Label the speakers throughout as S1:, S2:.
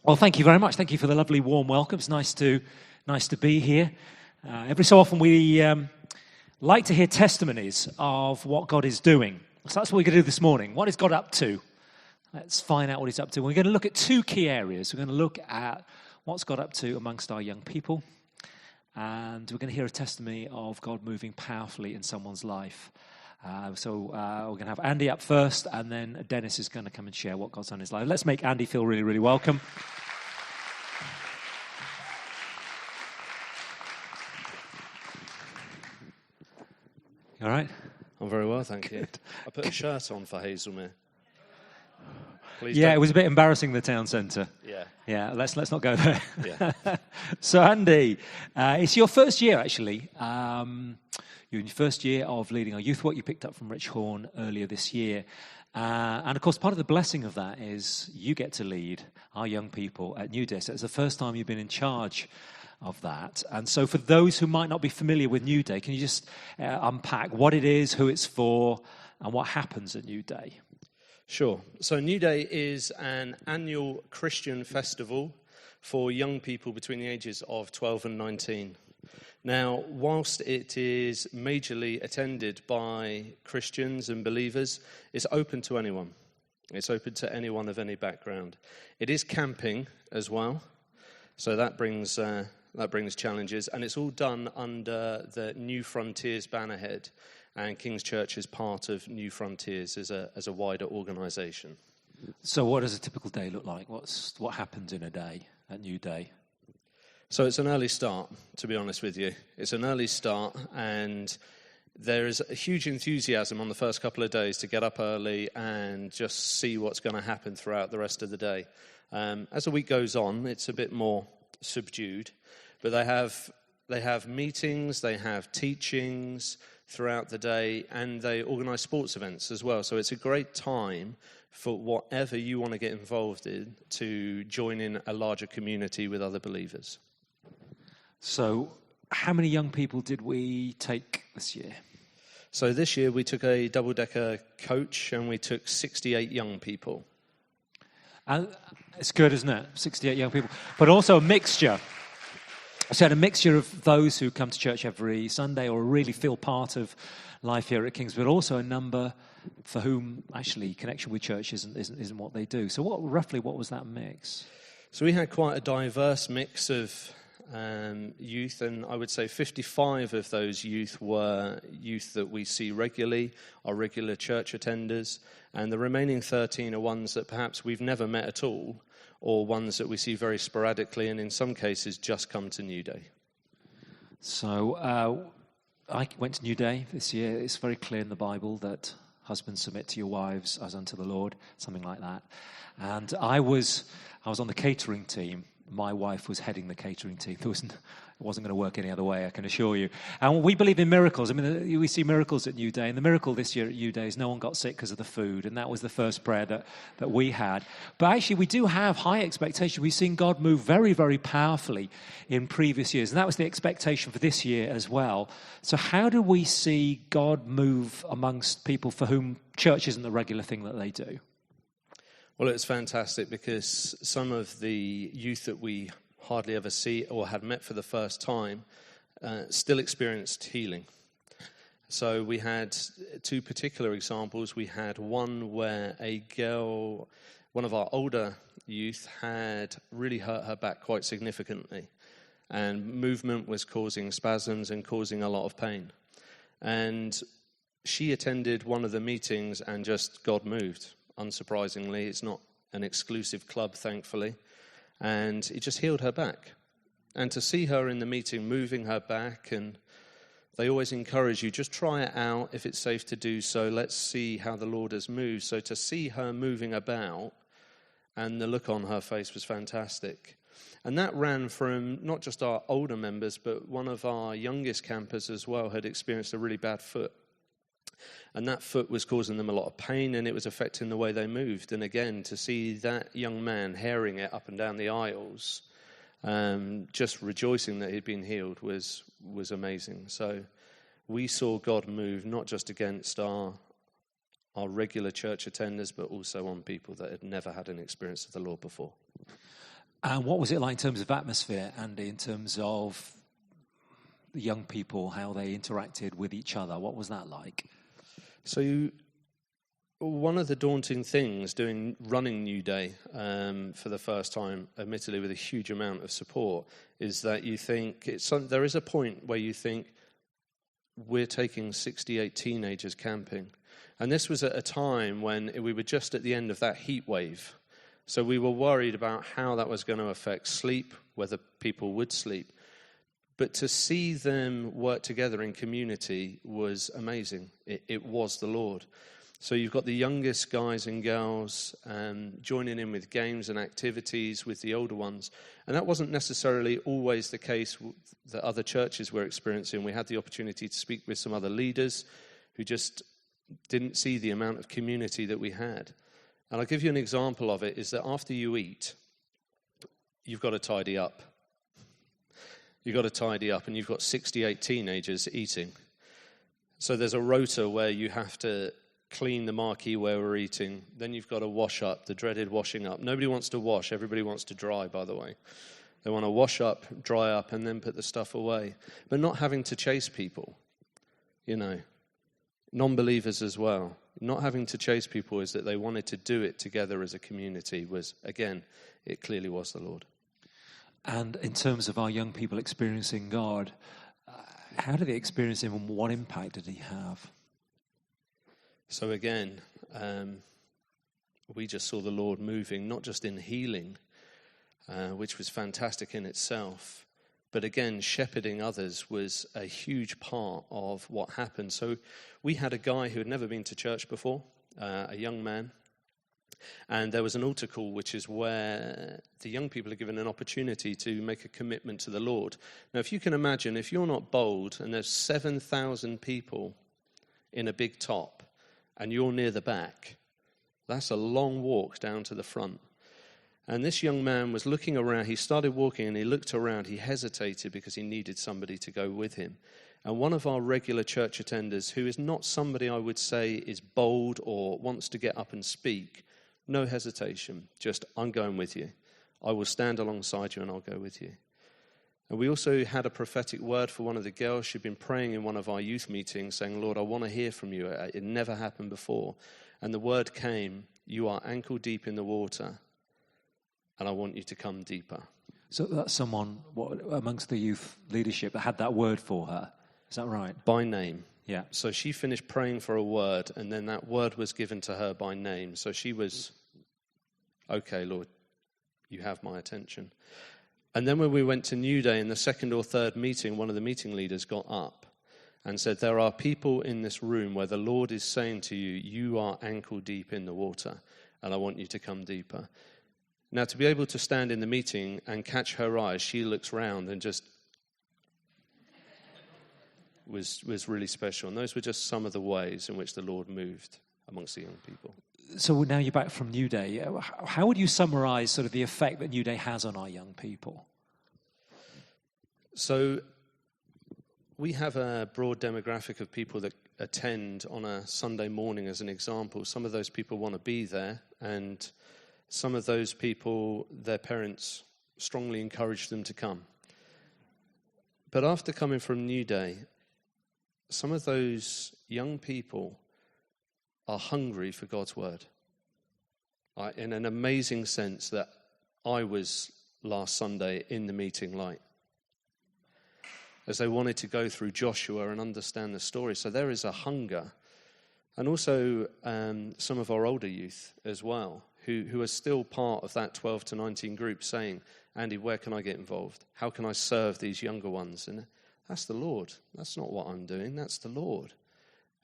S1: Well, thank you very much. Thank you for the lovely warm welcome. It's nice to be here. Every so often we like to hear testimonies of what God is doing. So that's what we're going to do this morning. What is God up to? Let's find out what he's up to. We're going to look at two key areas. We're going to look at what's God up to amongst our young people, and we're going to hear a testimony of God moving powerfully in someone's life. So we're going to have Andy up first, and then Dennis is going to come and share what God's done in his life. Let's make Andy feel really, really welcome. All right?
S2: I'm very well, thank you. I put a shirt on for Hazelmere. Please
S1: Yeah,
S2: don't.
S1: it was a bit embarrassing, the town centre. Yeah, let's not go there.
S2: Yeah.
S1: So, Andy, it's your first year, actually. You're in your first year of leading our youth work. You picked up from Rich Horn earlier this year. And, of course, part of the blessing of that is you get to lead our young people at New Day. So it's the first time you've been in charge of that. And so for those who might not be familiar with New Day, can you just unpack what it is, who it's for, and what happens at New Day?
S2: Sure. So New Day is an annual Christian festival for young people between the ages of 12 and 19. Now, whilst it is majorly attended by Christians and believers, it's open to anyone. It's open to anyone of any background. It is camping as well, so that brings challenges, and it's all done under the New Frontiers bannerhead, and King's Church is part of New Frontiers as a wider organisation.
S1: So what does a typical day look like? What happens in a day at New Day?
S2: So it's an early start, to be honest with you. It's an early start, and there is a huge enthusiasm on the first couple of days to get up early and just see what's going to happen throughout the rest of the day. As the week goes on, it's a bit more subdued, but they have meetings, they have teachings throughout the day, and they organise sports events as well. So it's a great time for whatever you want to get involved in to join in a larger community with other believers.
S1: So how many young people did we take this year?
S2: So this year we took a double-decker coach and we took 68 young people.
S1: And it's good, isn't it? 68 young people. But also a mixture. So a mixture of those who come to church every Sunday or really feel part of life here at King's, but also a number for whom actually connection with church isn't what they do. So roughly what was that mix?
S2: So we had quite a diverse mix of youth, and I would say 55 of those youth were youth that we see regularly, are regular church attenders, and the remaining 13 are ones that perhaps we've never met at all, or ones that we see very sporadically, and in some cases just come to New Day.
S1: So I went to New Day this year. It's very clear in the Bible that husbands submit to your wives as unto the Lord, something like that. And I was on the catering team. My wife was heading the catering team. It wasn't going to work any other way, I can assure you. And we believe in miracles. I mean, we see miracles at New Day. And the miracle this year at New Day is no one got sick because of the food. And that was the first prayer that we had. But actually, we do have high expectation. We've seen God move very, very powerfully in previous years. And that was the expectation for this year as well. So how do we see God move amongst people for whom church isn't the regular thing that they do?
S2: Well, it's fantastic because some of the youth that we hardly ever see or had met for the first time still experienced healing. So we had two particular examples. We had one where a girl, one of our older youth, had really hurt her back quite significantly, and movement was causing spasms and causing a lot of pain. And she attended one of the meetings and just God moved. Unsurprisingly, it's not an exclusive club, thankfully, and it just healed her back. And to see her in the meeting moving her back, and they always encourage you, just try it out if it's safe to do so. Let's see how the Lord has moved. So to see her moving about, and the look on her face was fantastic. And that ran from not just our older members, but one of our youngest campers as well had experienced a really bad foot. And that foot was causing them a lot of pain, and it was affecting the way they moved. And again, to see that young man herring it up and down the aisles, just rejoicing that he'd been healed was amazing. So we saw God move not just against our regular church attenders, but also on people that had never had an experience of the Lord before.
S1: And what was it like in terms of atmosphere, Andy, in terms of the young people, how they interacted with each other? What was that like?
S2: So one of the daunting things running New Day for the first time, admittedly with a huge amount of support, is that you think there is a point where you think we're taking 68 teenagers camping. And this was at a time when we were just at the end of that heat wave. So we were worried about how that was going to affect sleep, whether people would sleep. But to see them work together in community was amazing. It was the Lord. So you've got the youngest guys and girls joining in with games and activities with the older ones. And that wasn't necessarily always the case that other churches were experiencing. We had the opportunity to speak with some other leaders who just didn't see the amount of community that we had. And I'll give you an example of it, is that after you eat, you've got to tidy up. You've got to tidy up, and you've got 68 teenagers eating. So there's a rota where you have to clean the marquee where we're eating. Then you've got to wash up, the dreaded washing up. Nobody wants to wash. Everybody wants to dry, by the way. They want to wash up, dry up, and then put the stuff away. But not having to chase people, non-believers as well. Not having to chase people is that they wanted to do it together as a community was, again, it clearly was the Lord.
S1: And in terms of our young people experiencing God, how did they experience Him and what impact did He have?
S2: So again, we just saw the Lord moving, not just in healing, which was fantastic in itself, but again, shepherding others was a huge part of what happened. So we had a guy who had never been to church before, a young man, and there was an altar call, which is where the young people are given an opportunity to make a commitment to the Lord. Now, if you can imagine, if you're not bold and there's 7,000 people in a big top and you're near the back, that's a long walk down to the front. And this young man was looking around. He started walking and he looked around. He hesitated because he needed somebody to go with him. And one of our regular church attenders, who is not somebody I would say is bold or wants to get up and speak, no hesitation, just, I'm going with you. I will stand alongside you and I'll go with you. And we also had a prophetic word for one of the girls. She'd been praying in one of our youth meetings saying, Lord, I want to hear from you. It never happened before. And the word came, you are ankle deep in the water, and I want you to come deeper.
S1: So that's someone amongst the youth leadership that had that word for her. Is that right?
S2: By name.
S1: Yeah.
S2: So she finished praying for a word, and then that word was given to her by name. So she was, okay, Lord, you have my attention. And then when we went to New Day in the second or third meeting, one of the meeting leaders got up and said, there are people in this room where the Lord is saying to you, you are ankle deep in the water, and I want you to come deeper. Now, to be able to stand in the meeting and catch her eyes, she looks round and just was really special. And those were just some of the ways in which the Lord moved amongst the young people.
S1: So now you're back from New Day. How would you summarize sort of the effect that New Day has on our young people?
S2: So we have a broad demographic of people that attend on a Sunday morning as an example. Some of those people want to be there, and some of those people, their parents strongly encourage them to come. But after coming from New Day, some of those young people are hungry for God's word. In an amazing sense that I was last Sunday in the meeting light, as they wanted to go through Joshua and understand the story. So there is a hunger. And also some of our older youth as well, who are still part of that 12 to 19 group saying, Andy, where can I get involved? How can I serve these younger ones? And that's the Lord. That's not what I'm doing. That's the Lord.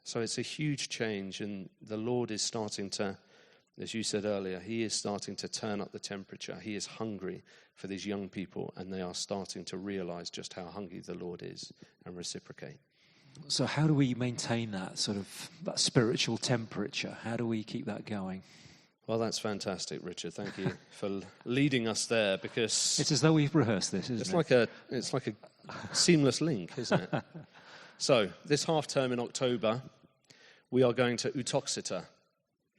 S2: So it's a huge change, and the Lord is starting to, as you said earlier, he is starting to turn up the temperature. He is hungry for these young people, and they are starting to realize just how hungry the Lord is and reciprocate.
S1: So how do we maintain that sort of that spiritual temperature? How do we keep that going?
S2: Well, that's fantastic, Richard. Thank you for leading us there, because
S1: it's as though we've rehearsed this, isn't it?
S2: It's like a seamless link, isn't it? So this half term in October, we are going to Uttoxeter.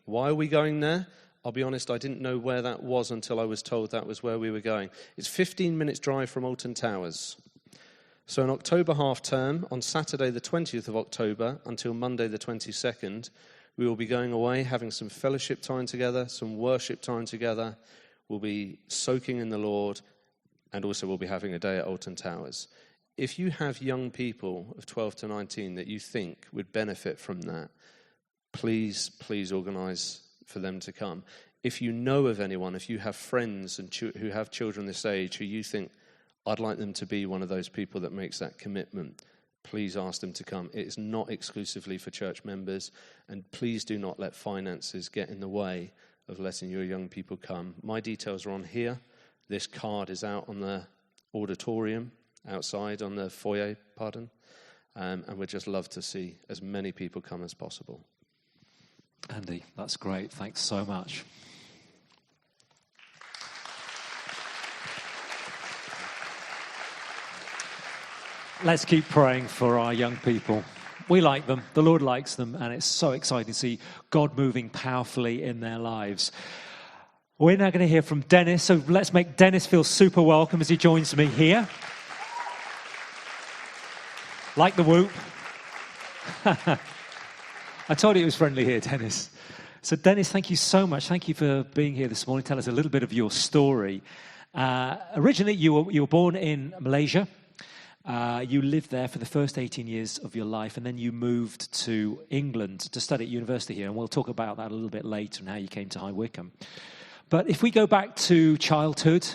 S2: Why are we going there? I'll be honest, I didn't know where that was until I was told that was where we were going. It's 15 minutes drive from Alton Towers. So in October half term, on Saturday the 20th of October until Monday the 22nd, we will be going away, having some fellowship time together, some worship time together. We'll be soaking in the Lord, and also we'll be having a day at Alton Towers. If you have young people of 12 to 19 that you think would benefit from that, please organise for them to come. If you know of anyone, if you have friends and who have children this age who you think, I'd like them to be one of those people that makes that commitment, please ask them to come. It is not exclusively for church members, and please do not let finances get in the way of letting your young people come. My details are on here. This card is out on the auditorium, outside on the foyer, and we'd just love to see as many people come as possible.
S1: Andy, that's great. Thanks so much. Let's keep praying for our young people. We like them, the Lord likes them, and it's so exciting to see God moving powerfully in their lives. We're now going to hear from Dennis, so let's make Dennis feel super welcome as he joins me here. Like the whoop. I told you it was friendly here, Dennis. So, Dennis, thank you so much. Thank you for being here this morning. Tell us a little bit of your story. Originally, you were born in Malaysia. You lived there for the first 18 years of your life, and then you moved to England to study at university here, and we'll talk about that a little bit later and how you came to High Wycombe. But if we go back to childhood,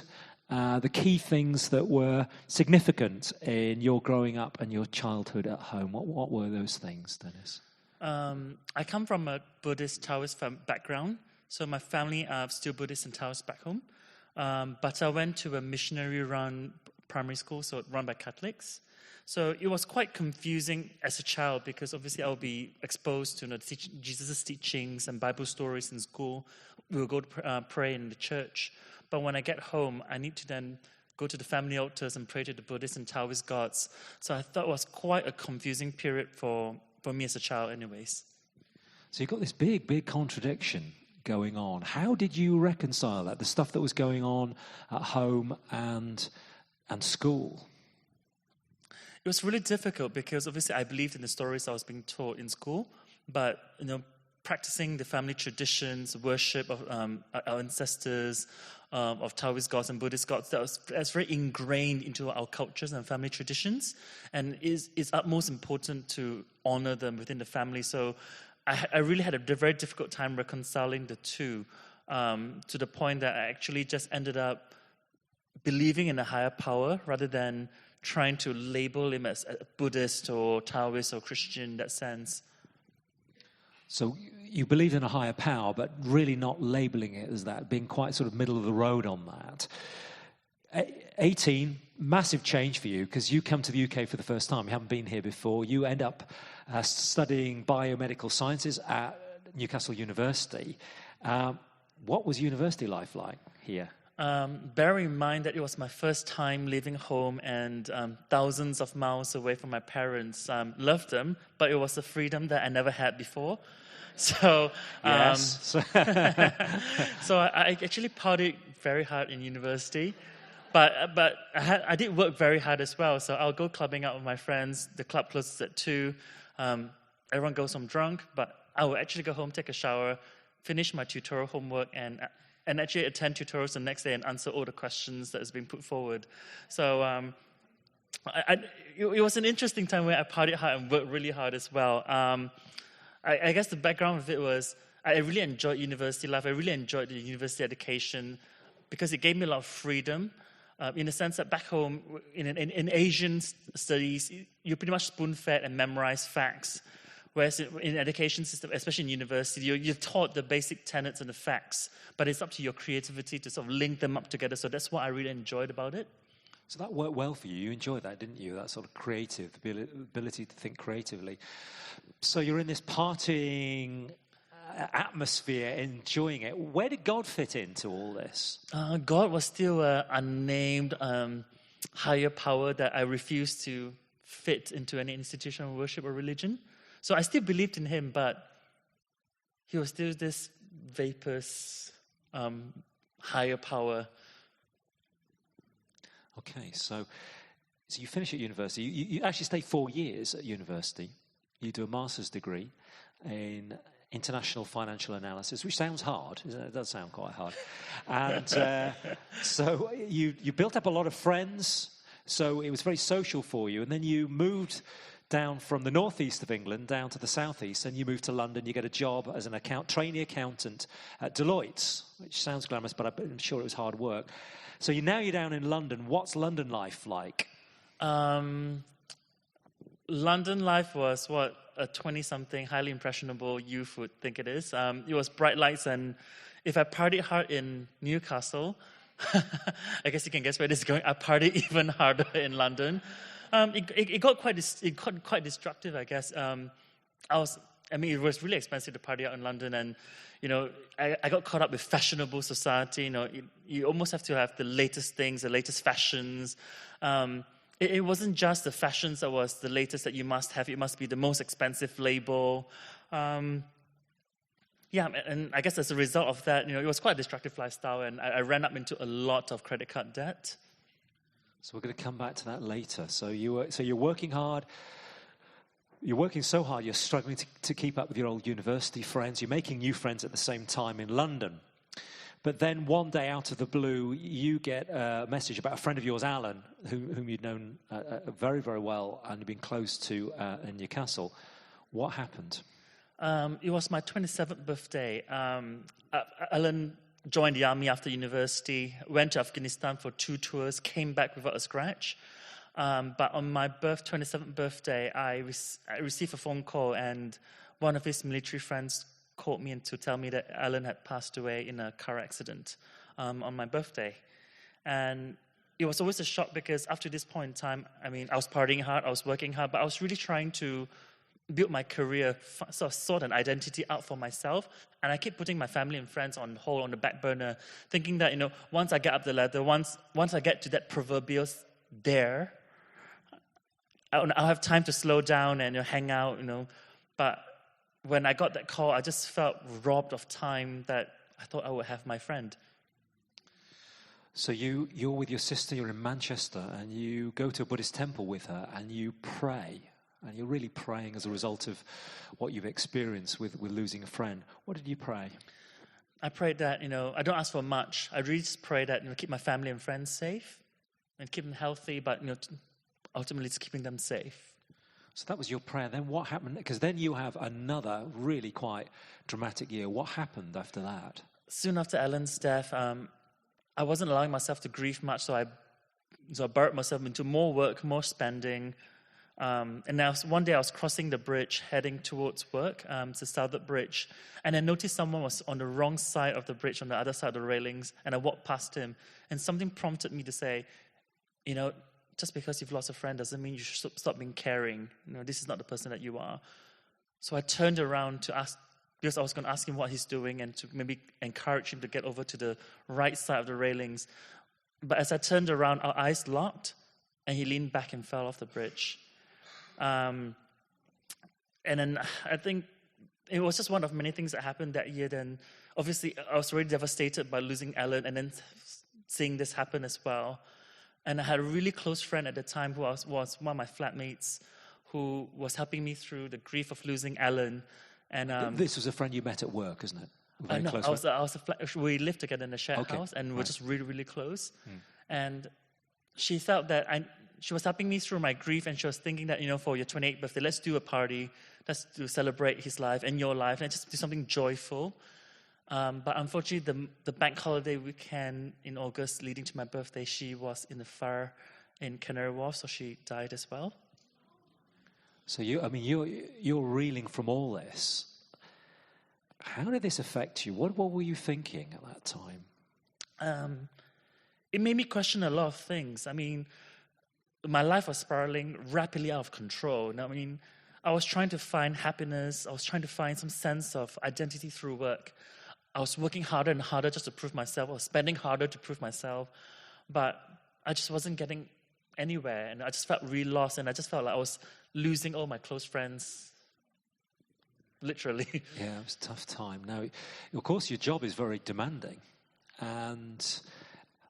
S1: the key things that were significant in your growing up and your childhood at home, what were those things, Dennis?
S3: I come from a Buddhist Taoist background, so my family are still Buddhist and Taoist back home. But I went to a missionary-run primary school, so run by Catholics. So it was quite confusing as a child because obviously I would be exposed to Jesus' teachings and Bible stories in school. We would go to pray in the church. But when I get home, I need to then go to the family altars and pray to the Buddhist and Taoist gods. So I thought it was quite a confusing period for me as a child anyways.
S1: So you've got this big contradiction going on. How did you reconcile that, the stuff that was going on at home and school?
S3: It was really difficult because obviously I believed in the stories I was being taught in school, but practicing the family traditions, worship of our ancestors, of Taoist gods and Buddhist gods, that's very ingrained into our cultures and family traditions, and is utmost important to honor them within the family. So I really had a very difficult time reconciling the two, to the point that I actually just ended up believing in a higher power rather than trying to label him as a Buddhist or Taoist or Christian in that sense.
S1: So you believed in a higher power, but really not labeling it as that, being quite sort of middle of the road on that. 18, massive change for you because you come to the UK for the first time. You haven't been here before. You end up studying biomedical sciences at Newcastle University. What was university life like here?
S3: Bear in mind that it was my first time leaving home and thousands of miles away from my parents. Loved them, but it was a freedom that I never had before. So,
S1: yes.
S3: So I actually partied very hard in university, but I did work very hard as well. So I'll go clubbing out with my friends. The club closes at 2. Everyone goes home drunk, but I will actually go home, take a shower, finish my tutorial homework, and actually attend tutorials the next day and answer all the questions that has been put forward. So it was an interesting time where I partied hard and worked really hard as well. I guess the background of it was I really enjoyed university life. I really enjoyed the university education because it gave me a lot of freedom in the sense that back home in Asian studies, you're pretty much spoon-fed and memorize facts. Whereas in education system, especially in university, you're taught the basic tenets and the facts, but it's up to your creativity to sort of link them up together. So that's what I really enjoyed about it.
S1: So that worked well for you. You enjoyed that, didn't you? That sort of creative ability to think creatively. So you're in this partying atmosphere, enjoying it. Where did God fit into all this?
S3: God was still an unnamed higher power that I refused to fit into any institution of worship or religion. So I still believed in him, but he was still this vaporous higher power.
S1: Okay, so you finish at university. You actually stay 4 years at university. You do a master's degree in international financial analysis, which sounds hard. It does sound quite hard. And so you built up a lot of friends. So it was very social for you. And then you moved down from the northeast of England down to the southeast, and you moved to London. You get a job as an trainee accountant at Deloitte, which sounds glamorous, but I'm sure it was hard work. So now you're down in London. What's London life like?
S3: London life was what a 20-something, highly impressionable youth would think it is. It was bright lights, and if I partied hard in Newcastle, I guess you can guess where this is going. I partied even harder in London. It got quite destructive, I guess. It was really expensive to party out in London, and I got caught up with fashionable society. You almost have to have the latest things, the latest fashions. It wasn't just the fashions that was the latest that you must have. It must be the most expensive label. And I guess as a result of that, it was quite a destructive lifestyle, and I ran up into a lot of credit card debt.
S1: So we're going to come back to that later. So you're working hard. You're working so hard, you're struggling to keep up with your old university friends. You're making new friends at the same time in London. But then one day, out of the blue, you get a message about a friend of yours, Alan, whom you'd known very, very well and you'd been close to in Newcastle. What happened?
S3: It was my 27th birthday. Alan joined the army after university, went to Afghanistan for 2 tours, came back without a scratch. But on my 27th birthday, I received a phone call, and one of his military friends called me to tell me that Alan had passed away in a car accident on my birthday. And it was always a shock because after this point in time, I was partying hard, I was working hard, but I was really trying to build my career, sort an identity out for myself. And I keep putting my family and friends on hold, on the back burner, thinking that, once I get up the ladder, once I get to that proverbial there, I'll have time to slow down and hang out, But when I got that call, I just felt robbed of time that I thought I would have my friend.
S1: So you're with your sister, you're in Manchester, and you go to a Buddhist temple with her, and you pray. And you're really praying as a result of what you've experienced with losing a friend. What did you pray?
S3: I prayed that, I don't ask for much. I really just pray that, keep my family and friends safe and keep them healthy, but, ultimately it's keeping them safe.
S1: So that was your prayer. Then what happened? Because then you have another really quite dramatic year. What happened after that?
S3: Soon after Alan's death, I wasn't allowing myself to grieve much, so I buried myself into more work, more spending. And now one day I was crossing the bridge, heading towards work, to Southwark Bridge, and I noticed someone was on the wrong side of the bridge, on the other side of the railings, and I walked past him, and something prompted me to say, just because you've lost a friend doesn't mean you should stop being caring. This is not the person that you are. So I turned around to ask, because I was going to ask him what he's doing and to maybe encourage him to get over to the right side of the railings. But as I turned around, our eyes locked, and he leaned back and fell off the bridge. And then I think it was just one of many things that happened that year. Then obviously I was really devastated by losing Alan and then seeing this happen as well. And I had a really close friend at the time who was one of my flatmates who was helping me through the grief of losing Alan. And
S1: this was a friend you met at work, isn't it? Very
S3: no,
S1: close.
S3: We lived together in a shared house, and we're just really, really close. And she felt that she was helping me through my grief, and she was thinking that, for your 28th birthday, let's do a party, let's celebrate his life and your life, and just do something joyful. But unfortunately, the bank holiday weekend in August leading to my birthday, she was in the fire in Canary Wharf, so she died as well.
S1: So you're reeling from all this. How did this affect you? What were you thinking at that time?
S3: It made me question a lot of things. My life was spiraling rapidly out of control. I was trying to find happiness. I was trying to find some sense of identity through work. I was working harder and harder just to prove myself. I was spending harder to prove myself. But I just wasn't getting anywhere. And I just felt really lost. And I just felt like I was losing all my close friends. Literally.
S1: Yeah, it was a tough time. Now, of course, your job is very demanding. And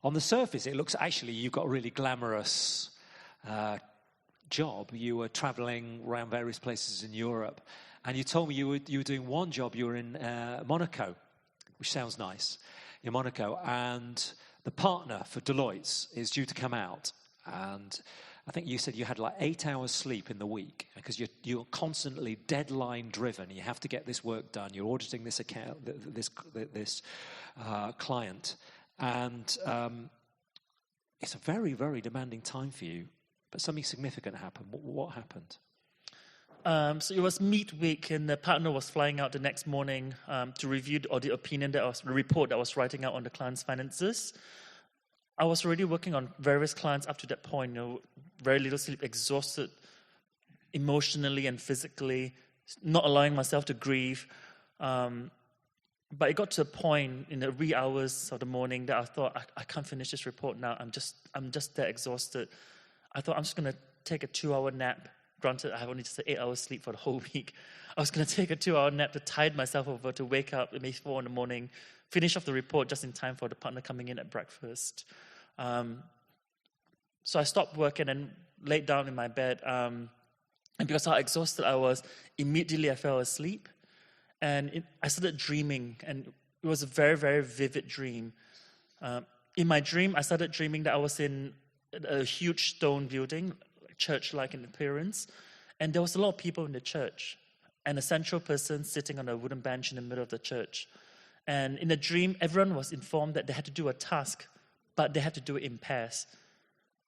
S1: on the surface, it looks actually you've got a really glamorous job. You were traveling around various places in Europe. And you told me you were doing one job. You were in Monaco, which sounds nice, in Monaco. And the partner for Deloitte is due to come out. And I think you said you had like 8 hours sleep in the week because you're constantly deadline driven. You have to get this work done. You're auditing this account, this client. And it's a very, very demanding time for you. But something significant happened. What happened?
S3: So it was midweek, and the partner was flying out the next morning to review the report that I was writing out on the client's finances. I was already working on various clients up to that point, very little sleep, exhausted emotionally and physically, not allowing myself to grieve. But it got to a point in the wee hours of the morning that I thought, I can't finish this report now. I'm just that exhausted. I thought I'm just going to take a 2-hour nap. Granted, I have only just 8 hours sleep for the whole week. I was going to take a 2-hour nap to tide myself over to wake up at maybe 4 in the morning, finish off the report just in time for the partner coming in at breakfast. So I stopped working and laid down in my bed. And because how exhausted I was, immediately I fell asleep. And I started dreaming, and it was a very, very vivid dream. In my dream, I started dreaming that I was in a huge stone building, church-like in appearance, and there was a lot of people in the church, and a central person sitting on a wooden bench in the middle of the church. And in the dream, everyone was informed that they had to do a task, but they had to do it in pairs.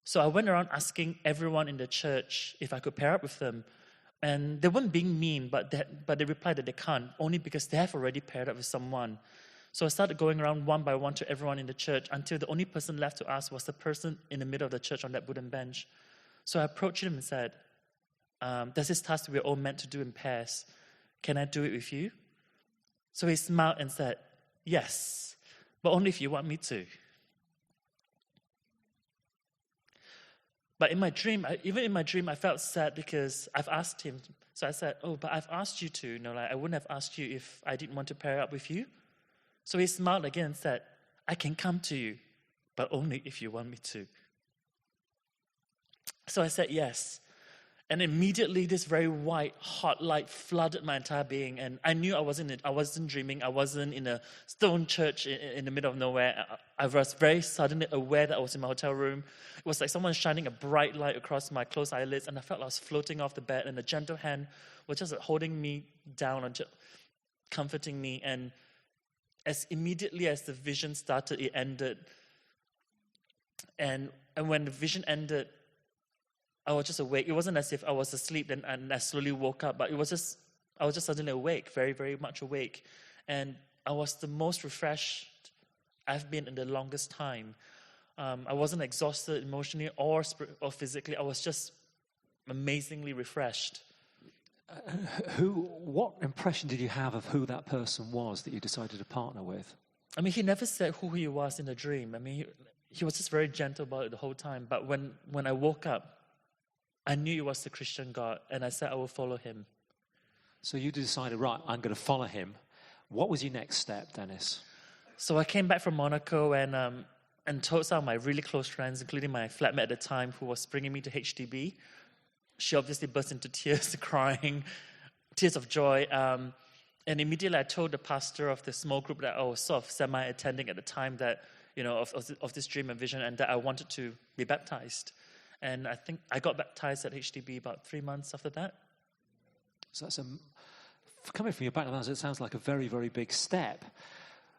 S3: So I went around asking everyone in the church if I could pair up with them, and they weren't being mean, but they replied that they can't, only because they have already paired up with someone. So I started going around one by one to everyone in the church until the only person left to ask was the person in the middle of the church on that wooden bench. So I approached him and said, there's this task we're all meant to do in pairs. Can I do it with you? So he smiled and said, yes, but only if you want me to. But in my dream, I felt sad because I've asked him. So I said, but I've asked you to. I wouldn't have asked you if I didn't want to pair up with you. So he smiled again and said, I can come to you, but only if you want me to. So I said yes. And immediately this very white, hot light flooded my entire being. And I knew I wasn't dreaming. I wasn't in a stone church in the middle of nowhere. I was very suddenly aware that I was in my hotel room. It was like someone shining a bright light across my closed eyelids. And I felt like I was floating off the bed. And a gentle hand was just holding me down and comforting me. And as immediately as the vision started, it ended. And when the vision ended, I was just awake. It wasn't as if I was asleep and I slowly woke up, but I was just suddenly awake, very, very much awake. And I was the most refreshed I've been in the longest time. I wasn't exhausted emotionally or physically. I was just amazingly refreshed.
S1: What impression did you have of who that person was that you decided to partner with?
S3: I mean, he never said who he was in the dream. I mean, he was just very gentle about it the whole time. But when I woke up, I knew it was the Christian God, and I said I will follow him.
S1: So you decided, right, I'm going to follow him. What was your next step, Dennis?
S3: So I came back from Monaco and told some of my really close friends, including my flatmate at the time, who was bringing me to HDB. She obviously burst into tears, crying, tears of joy. And immediately I told the pastor of the small group that I was sort of semi-attending at the time that, of this dream and vision, and that I wanted to be baptized. And I think I got baptized at HDB about 3 months after that.
S1: So that's coming from your background, it sounds like a very, very big step.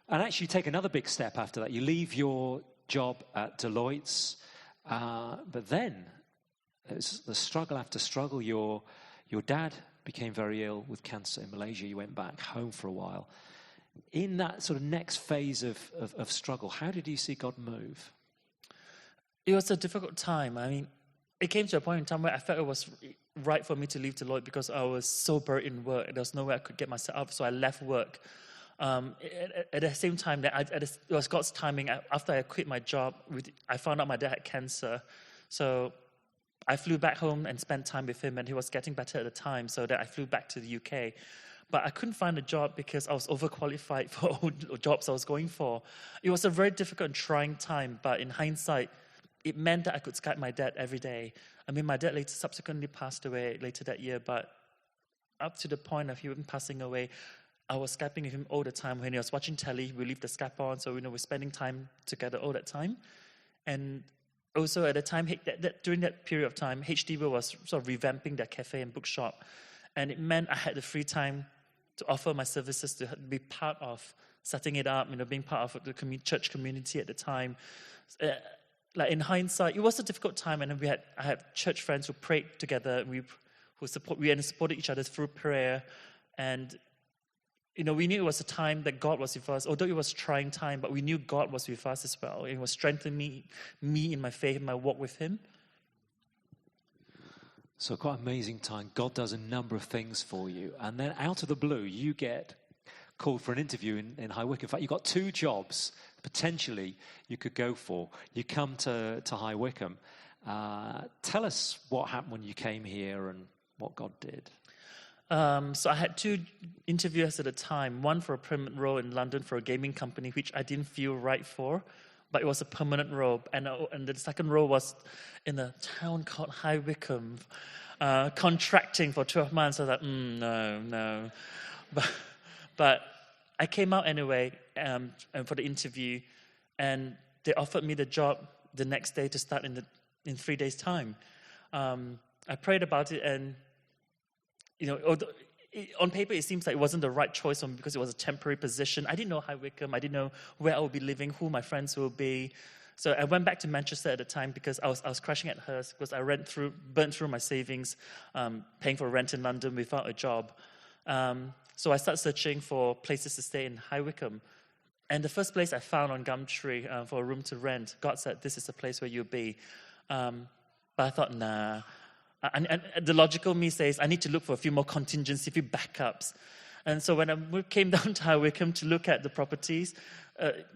S1: And actually you take another big step after that. You leave your job at Deloitte's, but then it's the struggle after struggle. Your dad became very ill with cancer in Malaysia. You went back home for a while. In that sort of next phase of struggle, how did you see God move?
S3: It was a difficult time. I mean, it came to a point in time where I felt it was right for me to leave Deloitte because I was so buried in work. There was no way I could get myself up, so I left work. At the same time, it was God's timing. After I quit my job, I found out my dad had cancer. So I flew back home and spent time with him, and he was getting better at the time, so that I flew back to the UK. But I couldn't find a job because I was overqualified for all the jobs I was going for. It was a very difficult and trying time, but in hindsight, it meant that I could Skype my dad every day. I mean, my dad later subsequently passed away later that year, but up to the point of him passing away, I was Skyping with him all the time. When he was watching telly, we leave the Skype on, so we're spending time together all that time. And also at the time, during that period of time, HDB was sort of revamping their cafe and bookshop, and it meant I had the free time to offer my services, to be part of setting it up, being part of the church community at the time. Like in hindsight, it was a difficult time, and I had church friends who prayed together. We supported each other through prayer, and we knew it was a time that God was with us. Although it was a trying time, but we knew God was with us as well. It was strengthening me in my faith, in my walk with Him.
S1: So quite an amazing time. God does a number of things for you, and then out of the blue, you get called for an interview in High Wycombe. In fact, you've got 2 jobs potentially you could go for. You come to High Wycombe. Tell us what happened when you came here and what God did.
S3: So I had 2 interviews at a time, one for a permanent role in London for a gaming company, which I didn't feel right for, but it was a permanent role. And the second role was in a town called High Wycombe, contracting for 12 months. I was like, no. But I came out anyway and for the interview, and they offered me the job the next day to start in 3 days' time. I prayed about it, and on paper it seems like it wasn't the right choice for me because it was a temporary position. I didn't know High Wycombe. I didn't know where I would be living, who my friends will be. So I went back to Manchester at the time because I was crashing at Hearst because I burnt through my savings, paying for rent in London without a job. So I started searching for places to stay in High Wycombe. And the first place I found on Gumtree for a room to rent, God said, this is a place where you'll be. But I thought, nah. And the logical me says, I need to look for a few more contingency, a few backups. And so when I came down to High Wycombe to look at the properties,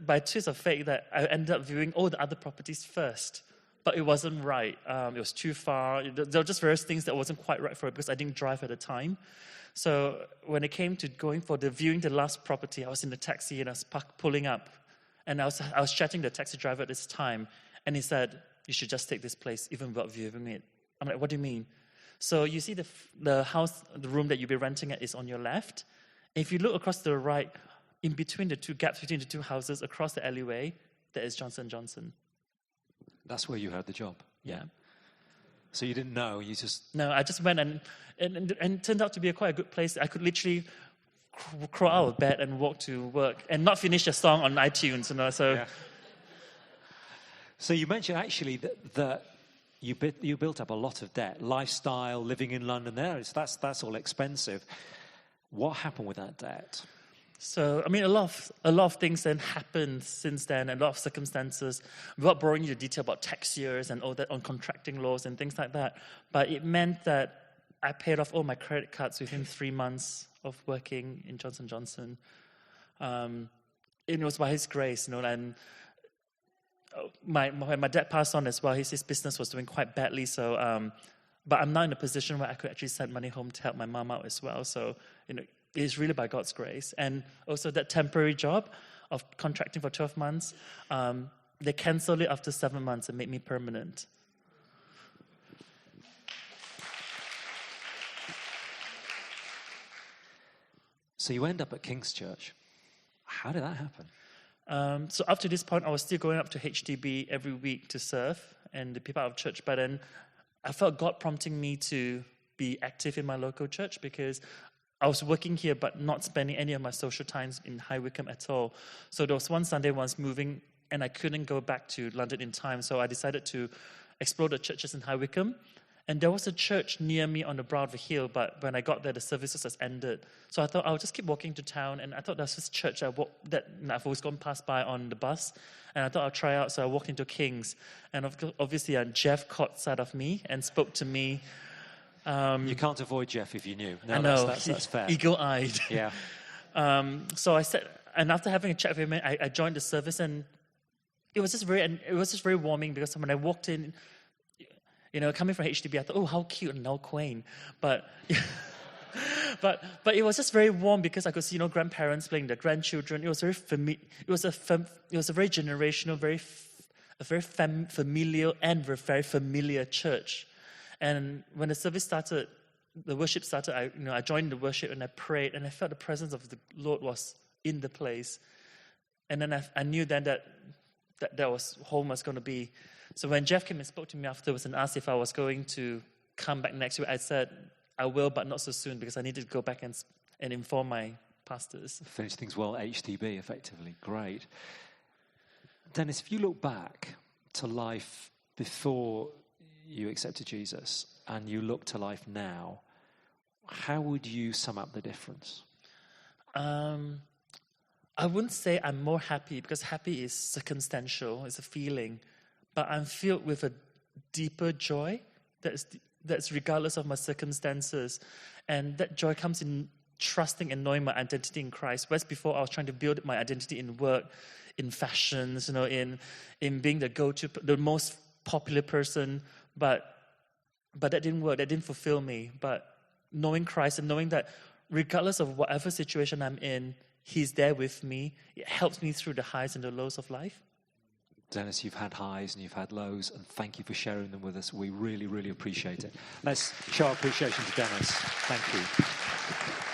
S3: by twist of fate, that I ended up viewing all the other properties first. But it wasn't right. It was too far. There were just various things that wasn't quite right for it because I didn't drive at the time. So when it came to going for viewing the last property, I was in the taxi and I was pulling up. And I was chatting to the taxi driver at this time. And he said, you should just take this place even without viewing it. I'm like, what do you mean? So you see the house, the room that you'll be renting at is on your left. If you look across to the right, in between the 2 gaps between the 2 houses, across the alleyway, there is Johnson & Johnson.
S1: That's where you had the job?
S3: Yeah.
S1: So you didn't know, you just...
S3: No, I just went and it turned out to be quite a good place. I could literally crawl out of bed and walk to work and not finish a song on iTunes. So.
S1: Yeah. So you mentioned actually that you built up a lot of debt, lifestyle, living in London there. That's all expensive. What happened with that debt?
S3: So, I mean, a lot of things then happened since then, and a lot of circumstances, without boring you the detail about tax years and all that on contracting laws and things like that. But it meant that I paid off all my credit cards within 3 months of working in Johnson & Johnson. It was by His grace, and when my dad passed on as well, his business was doing quite badly. So, but I'm now in a position where I could actually send money home to help my mom out as well. So, it's really by God's grace. And also that temporary job of contracting for 12 months, they canceled it after 7 months and made me permanent.
S1: So you end up at King's Church. How did that happen?
S3: So up to this point, I was still going up to HDB every week to serve and the people out of church. But then I felt God prompting me to be active in my local church because I was working here but not spending any of my social times in High Wycombe at all. So there was one Sunday when I was moving and I couldn't go back to London in time. So I decided to explore the churches in High Wycombe. And there was a church near me on the brow of a hill, but when I got there, the services has ended. So I thought I'll just keep walking to town. And I thought there was this church that I've always gone past by on the bus. And I thought I'll try out. So I walked into King's. And obviously, Jeff caught sight of me and spoke to me.
S1: You can't avoid Jeff if you knew. No,
S3: I know.
S1: That's fair.
S3: Eagle-eyed.
S1: Yeah.
S3: So I said, and after having a chat with him, I joined the service, and it was just very warming because when I walked in, coming from HDB, I thought, oh, how cute and how quaint. But but it was just very warm because I could see grandparents playing their grandchildren. It was very it was a very generational, a very familial and very familiar church. And when the service started, the worship started, I joined the worship and I prayed and I felt the presence of the Lord was in the place. And then I knew then that was home was going to be. So when Jeff came and spoke to me afterwards and asked if I was going to come back next week, I said, I will, but not so soon because I need to go back and inform my pastors.
S1: Finish things well, HTB, effectively. Great. Dennis, if you look back to life before you accepted Jesus and you look to life now, how would you sum up the difference?
S3: I wouldn't say I'm more happy because happy is circumstantial, it's a feeling, but I'm filled with a deeper joy that's regardless of my circumstances. And that joy comes in trusting and knowing my identity in Christ. Whereas before I was trying to build my identity in work, in fashions, in being the most popular person, but that didn't work, that didn't fulfill me. But knowing Christ and knowing that regardless of whatever situation I'm in, He's there with me, it helps me through the highs and the lows of life.
S1: Dennis, you've had highs and you've had lows, and thank you for sharing them with us. We really, really appreciate it. Let's show our appreciation to Dennis. Thank you.